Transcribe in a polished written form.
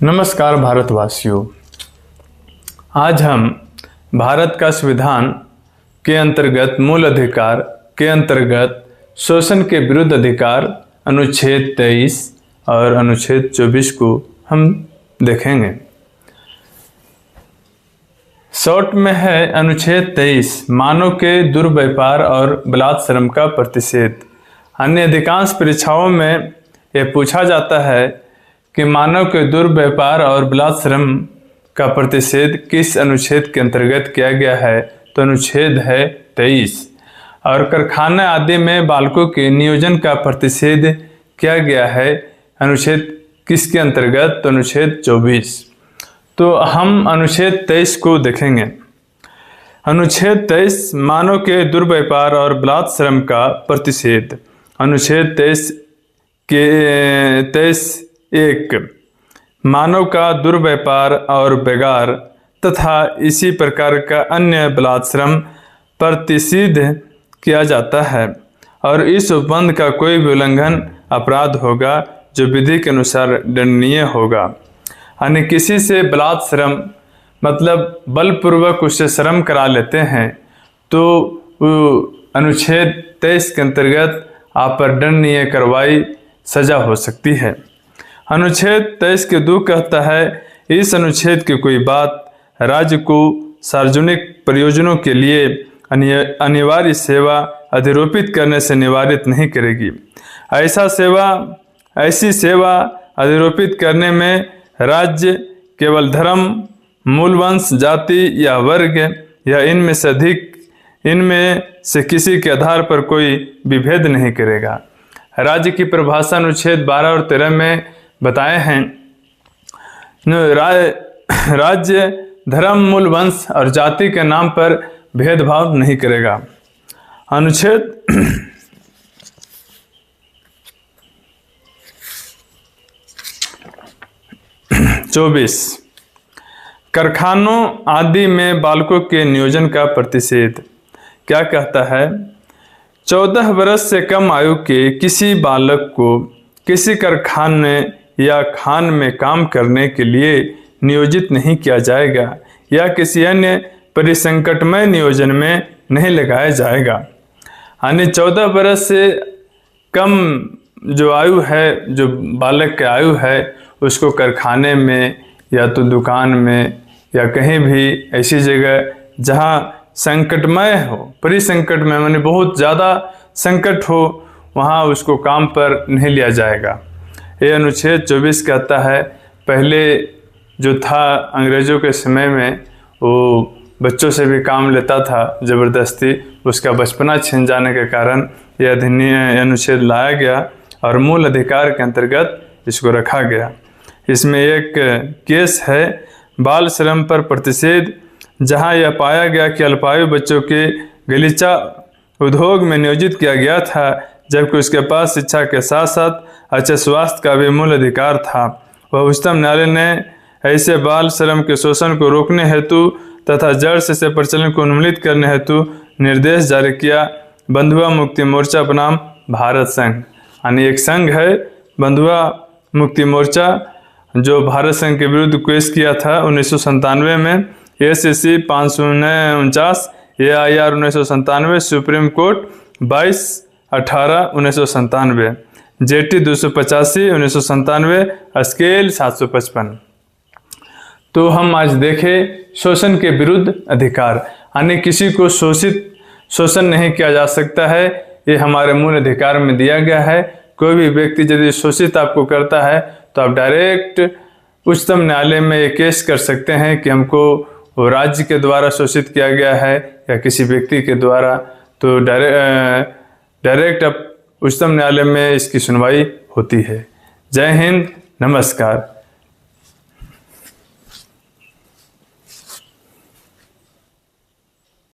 नमस्कार भारतवासियों। आज हम भारत का संविधान के अंतर्गत मूल अधिकार के अंतर्गत शोषण के विरुद्ध अधिकार अनुच्छेद 23 और अनुच्छेद 24 को हम देखेंगे। शॉर्ट में है अनुच्छेद 23 मानव के दुर्व्यवहार और बलात्श्रम का प्रतिषेध। अन्य अधिकांश परीक्षाओं में यह पूछा जाता है कि मानव के दुर्व्यवहार और बलात्श्रम का प्रतिषेध किस अनुच्छेद के अंतर्गत किया गया है, तो अनुच्छेद है 23। और कारखाने आदि में बालकों के नियोजन का प्रतिषेध किया गया है अनुच्छेद किसके अंतर्गत, तो अनुच्छेद 24। तो हम अनुच्छेद 23 को देखेंगे। अनुच्छेद 23 मानव के दुर्व्यवहार और बलात्श्रम का प्रतिषेध। अनुच्छेद 23 के 23(1) मानव का दुर्व्यवहार और व्यगार तथा इसी प्रकार का अन्य बलात्श्रम प्रतिषिद्ध किया जाता है और इस उपबंध का कोई भी उल्लंघन अपराध होगा जो विधि के अनुसार दंडनीय होगा। अन्य किसी से बलात्श्रम मतलब बलपूर्वक उससे श्रम करा लेते हैं तो अनुच्छेद 23 के अंतर्गत आप पर दंडनीय कार्रवाई सजा हो सकती है। अनुच्छेद 23 के 2 कहता है इस अनुच्छेद की कोई बात राज्य को सार्वजनिक प्रयोजनों के लिए अनिवार्य सेवा अधिरोपित करने से निवारित नहीं करेगी। ऐसी सेवा अधिरोपित करने में राज्य केवल धर्म, मूल वंश, जाति या वर्ग या इनमें से किसी के आधार पर कोई विभेद नहीं करेगा। राज्य की परिभाषा अनुच्छेद 12 और 13 में बताए हैं। राज्य धर्म, मूल वंश और जाति के नाम पर भेदभाव नहीं करेगा। अनुच्छेद 24 कारखानों आदि में बालकों के नियोजन का प्रतिषेध। क्या कहता है? 14 वर्ष से कम आयु के किसी बालक को किसी कारखाने या खान में काम करने के लिए नियोजित नहीं किया जाएगा या किसी अन्य परिसंकटमय नियोजन में नहीं लगाया जाएगा। यानी 14 वर्ष से कम जो आयु है, जो बालक की आयु है, उसको कारखाने में या तो दुकान में या कहीं भी ऐसी जगह जहाँ संकटमय हो, परिसंकटमय माने बहुत ज़्यादा संकट हो, वहाँ उसको काम पर नहीं लिया जाएगा। ये अनुच्छेद 24 कहता है। पहले जो था अंग्रेज़ों के समय में वो बच्चों से भी काम लेता था ज़बरदस्ती, उसका बचपना छिन जाने के कारण यह अधिनियम अनुच्छेद लाया गया और मूल अधिकार के अंतर्गत इसको रखा गया। इसमें एक केस है बाल श्रम पर प्रतिषेध, जहां यह पाया गया कि अल्पायु बच्चों के गलीचा उद्योग में नियोजित किया गया था जबकि उसके पास शिक्षा के साथ साथ अच्छे स्वास्थ्य का भी मूल अधिकार था। वह उच्चतम न्यायालय ने ऐसे बाल श्रम के शोषण को रोकने हेतु तथा जड़ से इसे प्रचलन को उन्मूलित करने हेतु निर्देश जारी किया। बंधुआ मुक्ति मोर्चा बनाम भारत संघ, यानी एक संघ है बंधुआ मुक्ति मोर्चा जो भारत संघ के विरुद्ध केस किया था 1997 में। ACC 549 AIR 1997, supreme court 22/18/1997, JT 285 1997, scale 755। तो हम आज देखें शोषण के विरुद्ध अधिकार, यानी किसी को शोषण नहीं किया जा सकता है। ये हमारे मूल अधिकार में दिया गया है। कोई भी व्यक्ति यदि शोषित आपको करता है तो आप डायरेक्ट उच्चतम न्यायालय में ये केस कर सकते हैं कि हमको वो राज्य के द्वारा शोषित किया गया है या किसी व्यक्ति के द्वारा, तो डायरेक्ट अब उच्चतम न्यायालय में इसकी सुनवाई होती है। जय हिंद, नमस्कार।